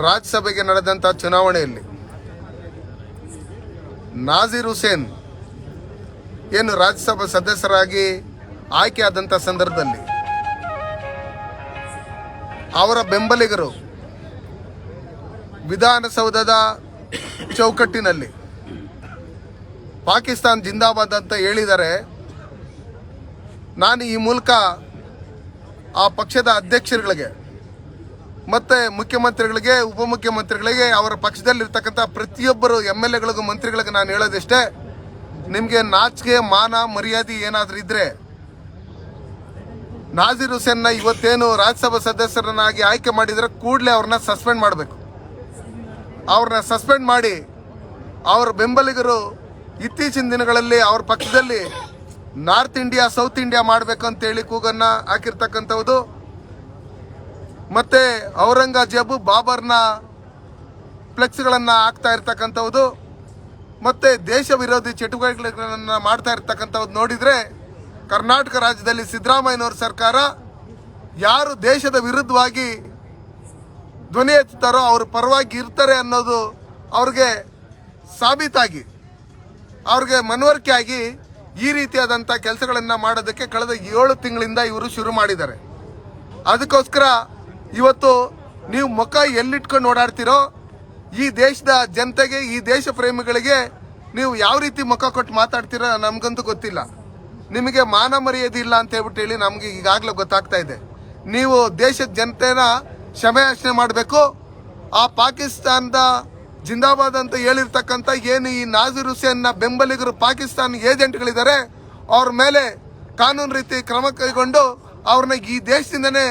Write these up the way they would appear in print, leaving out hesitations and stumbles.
ರಾಜ್ಯಸಭೆಗೆ ನಡೆದಂಥ ಚುನಾವಣೆಯಲ್ಲಿ ನಾಜೀರ್ ಹುಸೇನ್ ಏನು ರಾಜ್ಯಸಭಾ ಸದಸ್ಯರಾಗಿ ಆಯ್ಕೆಯಾದಂಥ ಸಂದರ್ಭದಲ್ಲಿ ಅವರ ಬೆಂಬಲಿಗರು ವಿಧಾನಸೌಧದ ಚೌಕಟ್ಟಿನಲ್ಲಿ ಪಾಕಿಸ್ತಾನ್ ಜಿಂದಾಬಾದ್ ಅಂತ ಹೇಳಿದರೆ, ನಾನು ಈ ಮೂಲಕ ಆ ಪಕ್ಷದ ಅಧ್ಯಕ್ಷರುಗಳಿಗೆ ಮತ್ತು ಮುಖ್ಯಮಂತ್ರಿಗಳಿಗೆ, ಉಪಮುಖ್ಯಮಂತ್ರಿಗಳಿಗೆ, ಅವರ ಪಕ್ಷದಲ್ಲಿರ್ತಕ್ಕಂಥ ಪ್ರತಿಯೊಬ್ಬರು MLAಗಳಿಗೂ ಮಂತ್ರಿಗಳಿಗೆ ನಾನು ಹೇಳೋದಿಷ್ಟೇ, ನಿಮಗೆ ನಾಚಿಕೆ ಮಾನ ಮರ್ಯಾದೆ ಏನಾದರೂ ಇದ್ದರೆ ನಾಜೀರ್ ಹುಸೇನ್ನ ಇವತ್ತೇನು ರಾಜ್ಯಸಭಾ ಸದಸ್ಯರನ್ನಾಗಿ ಆಯ್ಕೆ ಮಾಡಿದರೆ ಕೂಡಲೇ ಅವ್ರನ್ನ ಸಸ್ಪೆಂಡ್ ಮಾಡಬೇಕು. ಅವ್ರನ್ನ ಸಸ್ಪೆಂಡ್ ಮಾಡಿ ಅವರ ಬೆಂಬಲಿಗರು ಇತ್ತೀಚಿನ ದಿನಗಳಲ್ಲಿ ಅವ್ರ ಪಕ್ಷದಲ್ಲಿ ನಾರ್ತ್ ಇಂಡಿಯಾ ಸೌತ್ ಇಂಡಿಯಾ ಮಾಡಬೇಕು ಅಂತೇಳಿ ಕೂಗನ್ನು ಹಾಕಿರ್ತಕ್ಕಂಥದ್ದು, ಮತ್ತು ಔರಂಗಜೇಬು ಬಾಬರ್ನ ಫ್ಲೆಕ್ಸ್ಗಳನ್ನು ಹಾಕ್ತಾ ಇರ್ತಕ್ಕಂಥದ್ದು, ಮತ್ತು ದೇಶ ವಿರೋಧಿ ಚಟುವಟಿಕೆಗಳನ್ನು ಮಾಡ್ತಾ ಇರ್ತಕ್ಕಂಥದ್ದು ನೋಡಿದರೆ ಕರ್ನಾಟಕ ರಾಜ್ಯದಲ್ಲಿ ಸಿದ್ದರಾಮಯ್ಯನವ್ರ ಸರ್ಕಾರ ಯಾರು ದೇಶದ ವಿರುದ್ಧವಾಗಿ ಧ್ವನಿ ಎತ್ತುತ್ತಾರೋ ಅವ್ರ ಪರವಾಗಿ ಇರ್ತಾರೆ ಅನ್ನೋದು ಅವ್ರಿಗೆ ಸಾಬೀತಾಗಿ, ಅವ್ರಿಗೆ ಮನವರಿಕೆ ಆಗಿ ಈ ರೀತಿಯಾದಂಥ ಕೆಲಸಗಳನ್ನು ಮಾಡೋದಕ್ಕೆ ಕಳೆದ 7 ತಿಂಗಳಿಂದ ಇವರು ಶುರು ಮಾಡಿದ್ದಾರೆ. ಅದಕ್ಕೋಸ್ಕರ ಇವತ್ತು ನೀವು ಮುಖ ಎಲ್ಲಿಟ್ಕೊಂಡು ಓಡಾಡ್ತಿರೋ, ಈ ದೇಶದ ಜನತೆಗೆ, ಈ ದೇಶ ಪ್ರೇಮಿಗಳಿಗೆ ನೀವು ಯಾವ ರೀತಿ ಮುಖ ಕೊಟ್ಟು ಮಾತಾಡ್ತೀರೋ ನಮಗಂತೂ ಗೊತ್ತಿಲ್ಲ. ನಿಮಗೆ ಮಾನ ಮರ್ಯಾದೆ ಇಲ್ಲ ಅಂತ ಹೇಳಿ ನಮಗೆ ಈಗಾಗಲೇ ಗೊತ್ತಾಗ್ತಾ ಇದೆ. ನೀವು ದೇಶದ ಜನತೆನ ಕ್ಷಮೆಯಾಚನೆ ಮಾಡಬೇಕು. ಆ ಪಾಕಿಸ್ತಾನದ ಜಿಂದಾಬಾದ್ ಅಂತ ಹೇಳಿರ್ತಕ್ಕಂಥ ಏನು ಈ ನಾಜೀರ್ ಹುಸೇನ್ನ ಬೆಂಬಲಿಗರು ಪಾಕಿಸ್ತಾನ ಏಜೆಂಟ್ಗಳಿದ್ದಾರೆ, ಅವ್ರ ಮೇಲೆ ಕಾನೂನು ರೀತಿ ಕ್ರಮ ಕೈಗೊಂಡು ಅವ್ರನ್ನ ಈ ದೇಶದಿಂದನೇ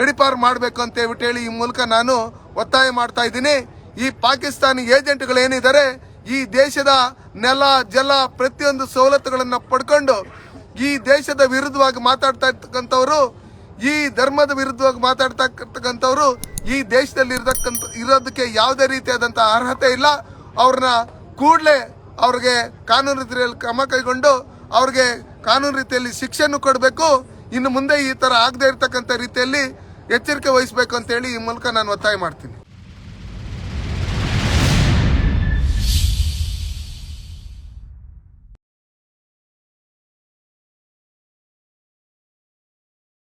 ಗಡಿಪಾರು ಮಾಡಬೇಕು ಅಂತ ಹೇಳಿ ಈ ಮೂಲಕ ನಾನು ಒತ್ತಾಯ ಮಾಡ್ತಾ ಇದ್ದೀನಿ. ಈ ಪಾಕಿಸ್ತಾನಿ ಏಜೆಂಟ್ಗಳೇನಿದ್ದಾರೆ ಈ ದೇಶದ ನೆಲ ಜಲ ಪ್ರತಿಯೊಂದು ಸವಲತ್ತುಗಳನ್ನು ಪಡ್ಕೊಂಡು ಈ ದೇಶದ ವಿರುದ್ಧವಾಗಿ ಮಾತಾಡ್ತಾ ಇರ್ತಕ್ಕಂಥವ್ರು, ಈ ಧರ್ಮದ ವಿರುದ್ಧವಾಗಿ ಮಾತಾಡ್ತಾ ಇರ್ತಕ್ಕಂಥವ್ರು ಈ ದೇಶದಲ್ಲಿ ಇರೋದಕ್ಕೆ ಯಾವುದೇ ರೀತಿಯಾದಂಥ ಅರ್ಹತೆ ಇಲ್ಲ. ಅವ್ರನ್ನ ಕೂಡಲೇ ಅವ್ರಿಗೆ ಕಾನೂನು ರೀತಿಯಲ್ಲಿ ಕ್ರಮ ಕೈಗೊಂಡು ಅವ್ರಿಗೆ ಕಾನೂನು ರೀತಿಯಲ್ಲಿ ಶಿಕ್ಷೆಯನ್ನು ಕೊಡಬೇಕು. ಇನ್ನು ಮುಂದೆ ಈ ಥರ ಆಗದೆ ಇರತಕ್ಕಂಥ ರೀತಿಯಲ್ಲಿ ಎಚ್ಚರಿಕೆ ವಹಿಸಬೇಕು ಅಂತೇಳಿ ಈ ಮೂಲಕ ನಾನು ಒತ್ತಾಯ ಮಾಡ್ತೀನಿ.